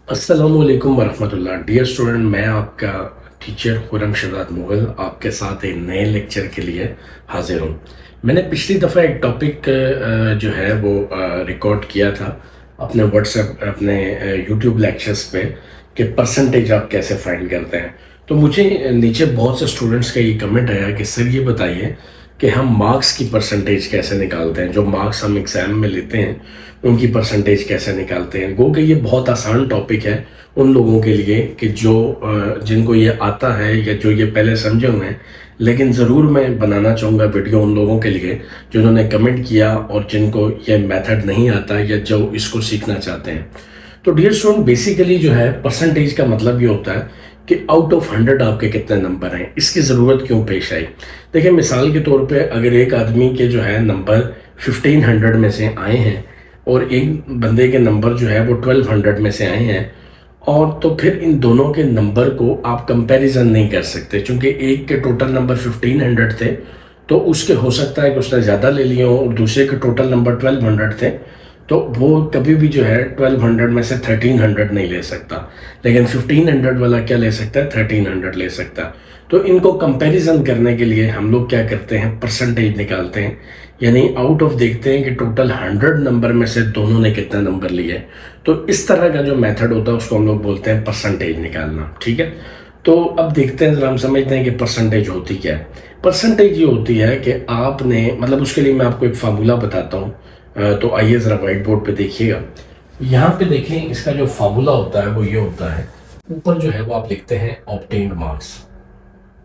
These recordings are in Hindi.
अस्सलामुअलैकुम वरहमतुल्लाह। डियर स्टूडेंट, मैं आपका टीचर खुरम शहजाद मुग़ल आपके साथ एक नए लेक्चर के लिए हाजिर हूँ। मैंने पिछली दफ़ा एक टॉपिक जो है वो रिकॉर्ड किया था अपने व्हाट्सएप अपने यूट्यूब लेक्चर्स पे कि परसेंटेज आप कैसे फाइंड करते हैं। तो मुझे नीचे बहुत से स्टूडेंट्स का ये कमेंट आया कि सर ये बताइए कि हम मार्क्स की परसेंटेज कैसे निकालते हैं, जो मार्क्स हम एग्ज़ाम में लेते हैं उनकी परसेंटेज कैसे निकालते हैं। गो कि ये बहुत आसान टॉपिक है उन लोगों के लिए कि जो जिनको ये आता है या जो ये पहले समझे हुए हैं, लेकिन ज़रूर मैं बनाना चाहूँगा वीडियो उन लोगों के लिए जिन्होंने कमेंट किया और जिनको ये मेथड नहीं आता या जो इसको सीखना चाहते हैं। तो डियर स्टूडेंट, बेसिकली जो है परसेंटेज का मतलब ये होता है कि आउट ऑफ 100 आपके कितने नंबर हैं, इसकी ज़रूरत क्यों पेश आई। देखिए, मिसाल के तौर पे अगर एक आदमी के जो है नंबर 1500 में से आए हैं और एक बंदे के नंबर जो है वो 1200 में से आए हैं, और तो फिर इन दोनों के नंबर को आप कंपैरिजन नहीं कर सकते, क्योंकि एक के टोटल नंबर 1500 थे तो उसके हो सकता है कि उसने ज़्यादा ले लिए हो, और दूसरे के टोटल नंबर 1200 थे तो वो कभी भी जो है 1200 में से 1300 नहीं ले सकता, लेकिन 1500 वाला क्या ले सकता है, 1300 ले सकता है। तो इनको कंपैरिजन करने के लिए हम लोग क्या करते हैं, परसेंटेज निकालते हैं, यानी आउट ऑफ देखते हैं कि टोटल 100 नंबर में से दोनों ने कितना नंबर लिए। तो इस तरह का जो मेथड होता है उसको हम लोग बोलते हैं परसेंटेज निकालना। ठीक है, तो अब देखते हैं, जरा हम समझते हैं कि परसेंटेज होती क्या है। परसेंटेज ये होती है कि आपने मतलब उसके लिए मैं आपको एक फार्मूला बताता हूँ। तो आइए ज़रा वाइट बोर्ड पे देखिएगा। यहाँ पे देखें, इसका जो फार्मूला होता है वो ये होता है, ऊपर जो है वो आप लिखते हैं ऑब्टेन्ड मार्क्स।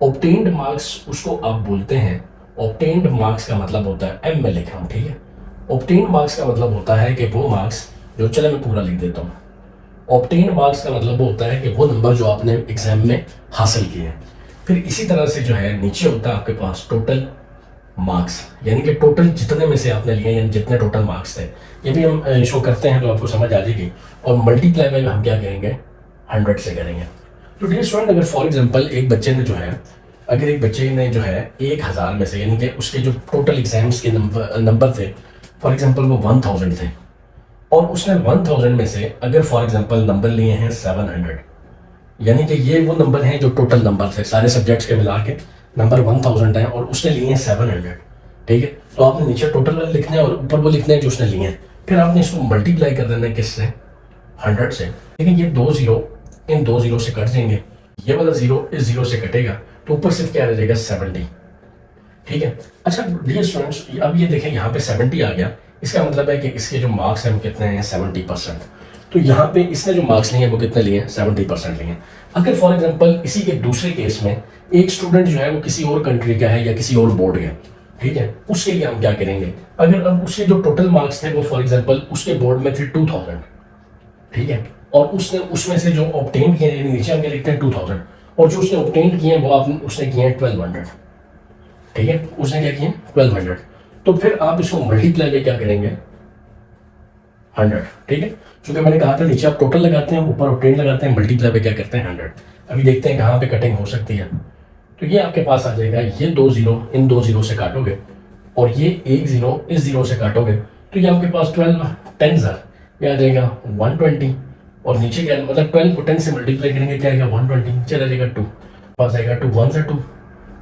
ऑब्टेन्ड मार्क्स उसको आप बोलते हैं, ऑब्टेन्ड मार्क्स का मतलब होता है, एम में लिख रहा हूँ, ठीक है। ऑब्टेन्ड मार्क्स का मतलब होता है कि वो मार्क्स जो, चले मैं पूरा लिख देता हूँ। ऑब्टेन्ड मार्क्स का मतलब होता है कि वो नंबर जो आपने एग्जाम में हासिल किए हैं। फिर इसी तरह से जो है नीचे होता है आपके पास टोटल मार्क्स, यानी कि टोटल जितने में से आपने लिए, यानी जितने टोटल मार्क्स थे। ये भी हम शो करते हैं तो आपको समझ आ जाएगी। और मल्टीप्लाई में हम क्या करेंगे, 100 से करेंगे। तो डियर स्टूडेंट, अगर फॉर एग्जांपल एक बच्चे ने जो है, अगर एक बच्चे ने जो है 1000 में से, यानी कि उसके जो टोटल एग्जाम्स के नंबर थे, फॉर एग्जांपल वो 1000 थे, और उसने 1000 में से अगर फॉर एग्जांपल नंबर लिए हैं 700, यानी कि ये वो नंबर हैं जो टोटल नंबर थे सारे सब्जेक्ट्स के मिला के नंबर 1000 है, और उसने लिए हैं 700। ठीक है, तो आपने नीचे टोटल वाले लिखने हैं और ऊपर वो लिखने हैं जो उसने लिए हैं। फिर आपने इसको मल्टीप्लाई कर देना है किससे, 100 से। लेकिन ये 2 जीरो इन 2 जीरो से कट जाएंगे, ये वाला जीरो इस जीरो से कटेगा, तो ऊपर सिर्फ क्या रह जाएगा, 70। ठीक है, अच्छा डियर स्टूडेंट्स, अब ये देखें यहाँ पे 70 आ गया, इसका मतलब है कि इसके जो मार्क्स हैं वो कितने हैं, 70%। तो यहाँ पे इसने जो मार्क्स लिए हैं वो कितने लिए हैं, 70% लिए हैं। अगर फॉर एग्जांपल इसी के दूसरे केस में एक स्टूडेंट जो है वो किसी और कंट्री का है या किसी और बोर्ड का, ठीक है, उसके लिए हम क्या करेंगे, अगर अब उसके जो टोटल मार्क्स थे वो फॉर एग्जांपल उसके बोर्ड में थे 2000, ठीक है, और उसने उसमें से जो ऑब्टेन किए, यानी नीचे हम क्या लिखते हैं 2000, और जो उसने ऑब्टेन किए हैं वो आपने उसने किए हैं 1200। ठीक है, उसने क्या किया, 1200। तो फिर आप इसको मल्टीप्लाई में क्या करेंगे, 100। ठीक है, क्योंकि मैंने कहा था नीचे आप टोटल लगाते हैं, ऊपर ऑब्टेन लगाते हैं, मल्टीप्लाई पे क्या करते हैं, 100। अभी देखते हैं कहाँ पे कटिंग हो सकती है। तो ये आपके पास आ जाएगा, ये 2 जीरो इन 2 जीरो से काटोगे, और ये 1 जीरो इस जीरो से काटोगे, तो ये आपके पास 12 10 ये आ जाएगा 120, और नीचे क्या मतलब 12 को 10 से मल्टीप्लाई करेंगे क्या आएगा, 120, चला जाएगा 2, पास आएगा 2 1 से 2,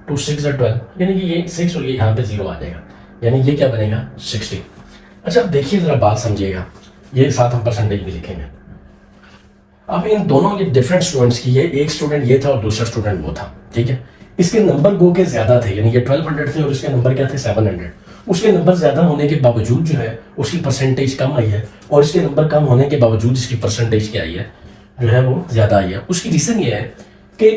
2 6 12, यानी कि ये 6 और ये यहाँ पे 0 आ जाएगा, यानी ये क्या बनेगा, 60। अच्छा देखिए जरा बात समझिएगा, ये साथ हम परसेंटेज भी लिखेंगे। अब इन दोनों ये डिफरेंट स्टूडेंट्स की, ये एक स्टूडेंट ये था और दूसरा स्टूडेंट वो था, ठीक है। इसके नंबर गो के ज्यादा थे, यानी कि 1200 थे और इसके नंबर क्या थे, 700। उसके नंबर ज्यादा होने के बावजूद जो है उसकी परसेंटेज कम आई है, और इसके नंबर कम होने के बावजूद इसकी परसेंटेज क्या आई है, जो है वो ज्यादा आई है। उसकी रीजन ये है कि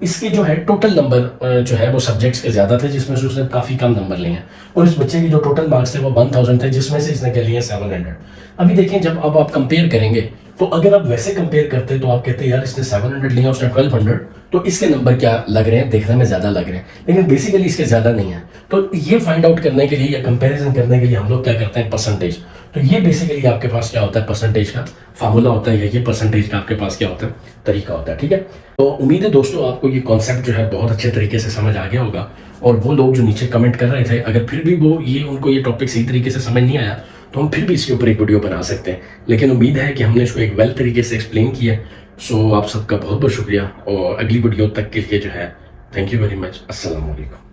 इसके जो है टोटल नंबर जो है वो सब्जेक्ट्स के ज्यादा थे, जिसमें से उसने काफी कम नंबर लिए हैं, और इस बच्चे के जो टोटल मार्क्स थे वो 1000 थे, जिसमें से इसने क्या लिए 700। अभी देखें, जब अब आप कंपेयर करेंगे तो अगर आप वैसे कंपेयर करते तो आप कहते यार इसने 700 लिया, उसने 1200, तो इसके नंबर क्या लग रहे हैं, देखने में ज्यादा लग रहे हैं, लेकिन बेसिकली इसके ज्यादा नहीं है। तो ये फाइंड आउट करने के लिए या कंपैरिजन करने के लिए हम लोग क्या करते हैं, परसेंटेज। तो ये बेसिकली आपके पास क्या होता है, परसेंटेज का फार्मूला होता है, या ये परसेंटेज का आपके पास क्या होता है, तरीका होता है। ठीक है, तो उम्मीद है दोस्तों आपको ये कॉन्सेप्ट जो है बहुत अच्छे तरीके से समझ आ गया होगा। और वो लोग जो नीचे कमेंट कर रहे थे, अगर फिर भी वो ये उनको ये टॉपिक सही तरीके से समझ नहीं आया तो हम फिर भी इसके ऊपर एक वीडियो बना सकते हैं, लेकिन उम्मीद है कि हमने इसको एक वेल तरीके से एक्सप्लेन किया। सो आप सबका बहुत बहुत शुक्रिया, और अगली वीडियो तक के लिए जो है थैंक यू वेरी मच। अस्सलाम वालेकुम।